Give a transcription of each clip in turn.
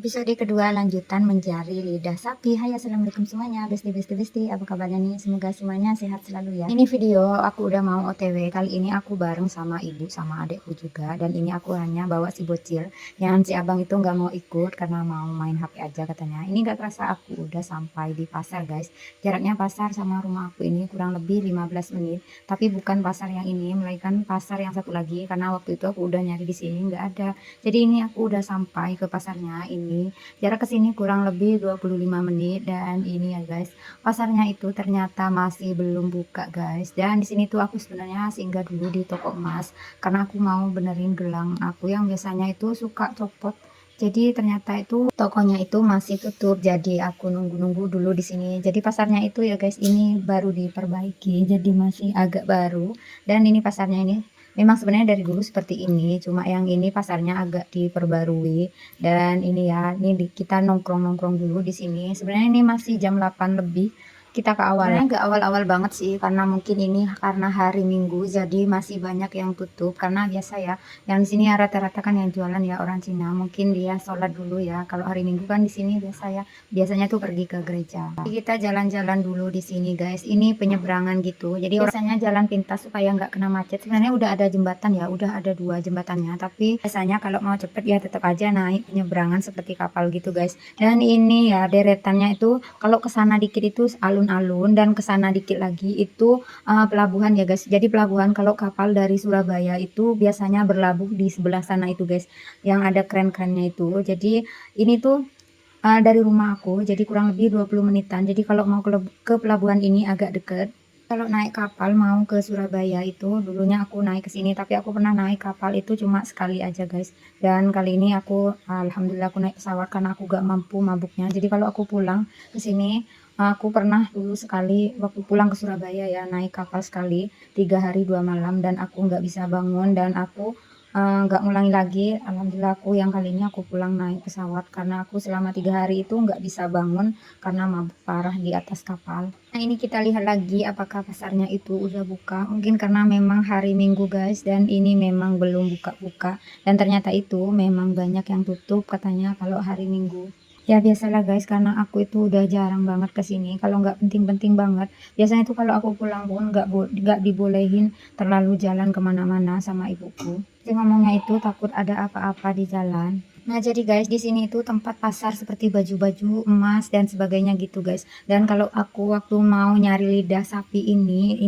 Episode kedua lanjutan mencari lidah sapi. Hai, assalamualaikum semuanya, besti, apa kabarnya nih? Semoga semuanya sehat selalu ya. Ini video aku udah mau OTW. Kali ini aku bareng sama ibu sama adekku juga, dan ini aku hanya bawa si bocil yang si abang itu nggak mau ikut karena mau main HP aja katanya. Ini nggak kerasa aku udah sampai di pasar guys. Jaraknya pasar sama rumah aku ini kurang lebih 15 menit, tapi bukan pasar yang ini, melainkan pasar yang satu lagi, karena waktu itu aku udah nyari di sini nggak ada. Jadi ini aku udah sampai ke pasarnya ini. Jarak ke sini kurang lebih 25 menit, dan ini ya guys, pasarnya itu ternyata masih belum buka guys. Dan di sini tuh aku sebenarnya singgah dulu di toko emas karena aku mau benerin gelang aku yang biasanya itu suka copot. Jadi ternyata itu tokonya itu masih tutup. Jadi aku nunggu-nunggu dulu di sini. Jadi pasarnya itu ya guys, ini baru diperbaiki. Jadi masih agak baru. Dan ini pasarnya ini memang sebenarnya dari dulu seperti ini, cuma yang ini pasarnya agak diperbarui. Dan ini ya, ini kita nongkrong-nongkrong dulu di sini. Sebenarnya ini masih jam 8 lebih. Kita ke awalnya nggak awal-awal banget sih, karena mungkin ini karena hari Minggu, jadi masih banyak yang tutup. Karena biasa ya, yang di sini ya rata-rata kan yang jualan ya orang Cina. Mungkin dia sholat dulu ya. Kalau hari Minggu kan di sini biasanya tuh pergi ke gereja. Jadi kita jalan-jalan dulu di sini guys. Ini penyeberangan gitu. Jadi biasanya jalan pintas supaya nggak kena macet. Sebenarnya udah ada jembatan ya, udah ada 2 jembatannya. Tapi biasanya kalau mau cepet ya tetap aja naik penyeberangan seperti kapal gitu guys. Dan ini ya deretannya itu kalau ke sana dikit itu alun-alun, dan ke sana dikit lagi itu pelabuhan ya guys. Jadi pelabuhan kalau kapal dari Surabaya itu biasanya berlabuh di sebelah sana itu guys, yang ada keren-kerennya itu. Jadi ini tuh dari rumah aku jadi kurang lebih 20 menitan. Jadi kalau mau ke pelabuhan ini agak deket. Kalau naik kapal mau ke Surabaya itu dulunya aku naik ke sini, tapi aku pernah naik kapal itu cuma sekali aja guys. Dan kali ini aku alhamdulillah aku naik pesawat karena aku gak mampu mabuknya. Jadi kalau aku pulang ke sini, aku pernah dulu sekali waktu pulang ke Surabaya ya, naik kapal sekali 3 hari 2 malam, dan aku nggak bisa bangun, dan aku nggak ngulangi lagi. Alhamdulillah aku yang kali ini aku pulang naik pesawat karena aku selama 3 hari itu nggak bisa bangun karena mabuk parah di atas kapal. Nah ini kita lihat lagi apakah pasarnya itu udah buka. Mungkin karena memang hari Minggu guys, dan ini memang belum buka-buka, dan ternyata itu memang banyak yang tutup katanya kalau hari Minggu. Ya biasalah guys, karena aku itu udah jarang banget ke sini kalau nggak penting-penting banget. Biasanya itu kalau aku pulang pun nggak dibolehin terlalu jalan kemana-mana sama ibuku. Jadi ngomongnya itu takut ada apa-apa di jalan. Nah jadi guys, di sini itu tempat pasar seperti baju-baju emas dan sebagainya gitu guys. Dan kalau aku waktu mau nyari lidah sapi ini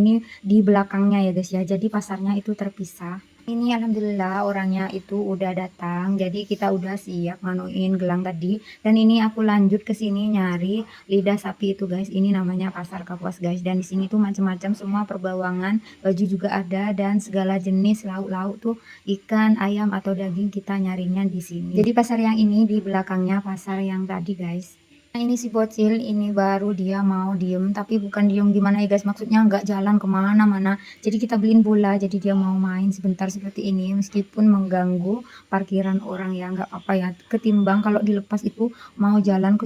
di belakangnya ya guys ya. Jadi pasarnya itu terpisah. Ini alhamdulillah orangnya itu udah datang, jadi kita udah siap manuin gelang tadi. Dan ini aku lanjut ke sini nyari lidah sapi itu guys. Ini namanya pasar Kapuas guys. Dan di sini tuh macam-macam semua perbawangan, baju juga ada, dan segala jenis lauk-lauk tuh, ikan, ayam atau daging kita nyarinya di sini. Jadi pasar yang ini di belakangnya pasar yang tadi guys. Nah ini si bocil ini baru dia mau diem, tapi bukan diem gimana ya guys, maksudnya nggak jalan kemana-mana. Jadi kita beliin bola, jadi dia mau main sebentar seperti ini, meskipun mengganggu parkiran orang ya nggak apa ya, ketimbang kalau dilepas itu mau jalan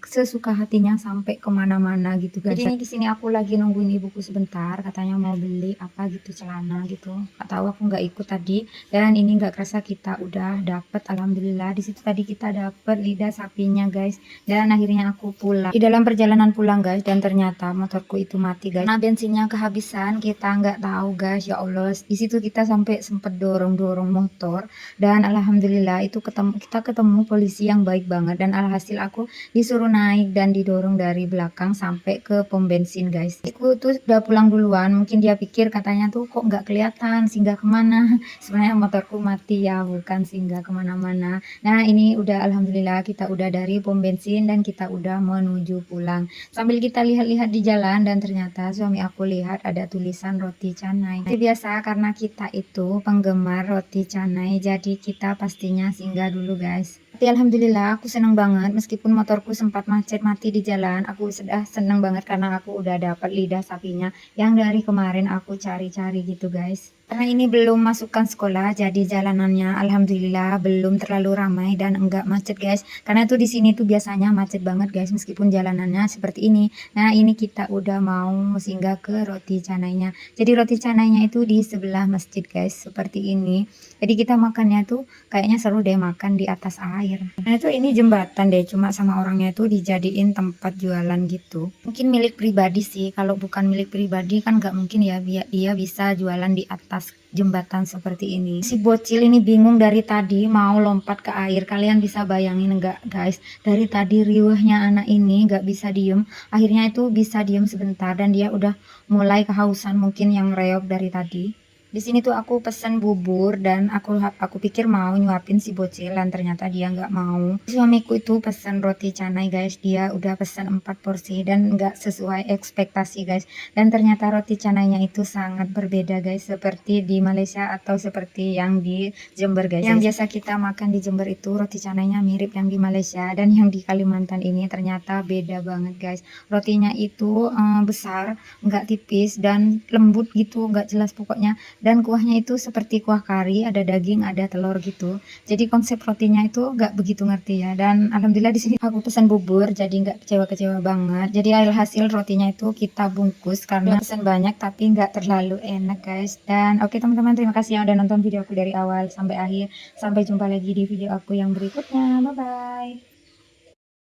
sesuka hatinya sampai kemana-mana gitu guys. Jadi ini di sini aku lagi nungguin ibuku sebentar, katanya mau beli apa gitu, celana gitu, nggak tahu, aku nggak ikut tadi. Dan ini nggak kerasa kita udah dapet, alhamdulillah. Di situ tadi kita dapet lidah sapinya guys. Dan akhirnya aku pulang. Di dalam perjalanan pulang guys, dan ternyata motorku itu mati guys. Nah bensinnya kehabisan, kita nggak tahu guys, ya Allah. Di situ kita sampai sempet dorong-dorong motor, dan alhamdulillah itu kita ketemu polisi yang baik banget, dan alhasil aku disuruh naik dan didorong dari belakang sampai ke pom bensin guys. Aku tuh udah pulang duluan, mungkin dia pikir katanya tuh kok nggak kelihatan singgah kemana. Sebenarnya motorku mati ya, bukan singgah kemana-mana. Nah ini udah alhamdulillah kita udah dari pom bensin dan kita udah menuju pulang. Sambil kita lihat-lihat di jalan, dan ternyata suami aku lihat ada tulisan roti canai. Itu biasa karena kita itu penggemar roti canai, jadi kita pastinya singgah dulu guys. Tapi alhamdulillah aku seneng banget, meskipun motorku sempat macet mati di jalan, aku sudah seneng banget karena aku udah dapat lidah sapinya yang dari kemarin aku cari-cari gitu guys. Karena ini belum masukkan sekolah, jadi jalanannya alhamdulillah belum terlalu ramai dan enggak macet guys. Karena tuh di sini tuh biasanya macet banget guys, meskipun jalanannya seperti ini. Nah ini kita udah mau singgah ke roti canainya. Jadi roti canainya itu di sebelah masjid guys, seperti ini. Jadi kita makannya tuh kayaknya seru deh makan di atas air. air. Nah itu ini jembatan deh, cuma sama orangnya itu dijadiin tempat jualan gitu. Mungkin milik pribadi sih, kalau bukan milik pribadi kan nggak mungkin ya dia bisa jualan di atas jembatan seperti ini. Si bocil ini bingung dari tadi mau lompat ke air. Kalian bisa bayangin nggak guys? Dari tadi riuhnya anak ini nggak bisa diem. Akhirnya itu bisa diem sebentar dan dia udah mulai kehausan mungkin yang reog dari tadi. Di sini tuh aku pesen bubur dan aku pikir mau nyuapin si bocil dan ternyata dia nggak mau. Suamiku itu pesen roti canai guys, dia udah pesen 4 porsi dan nggak sesuai ekspektasi guys. Dan ternyata roti canainya itu sangat berbeda guys, seperti di Malaysia atau seperti yang di Jember guys. Yang biasa kita makan di Jember itu roti canainya mirip yang di Malaysia, dan yang di Kalimantan ini ternyata beda banget guys. Rotinya itu besar, nggak tipis dan lembut gitu, nggak jelas pokoknya. Dan kuahnya itu seperti kuah kari, ada daging, ada telur gitu. Jadi konsep rotinya itu nggak begitu ngerti ya. Dan alhamdulillah di sini aku pesan bubur, jadi nggak kecewa-kecewa banget. Jadi alhasil rotinya itu kita bungkus karena pesan banyak tapi nggak terlalu enak guys. Dan oke teman-teman, terima kasih yang udah nonton video aku dari awal sampai akhir. Sampai jumpa lagi di video aku yang berikutnya. Bye bye.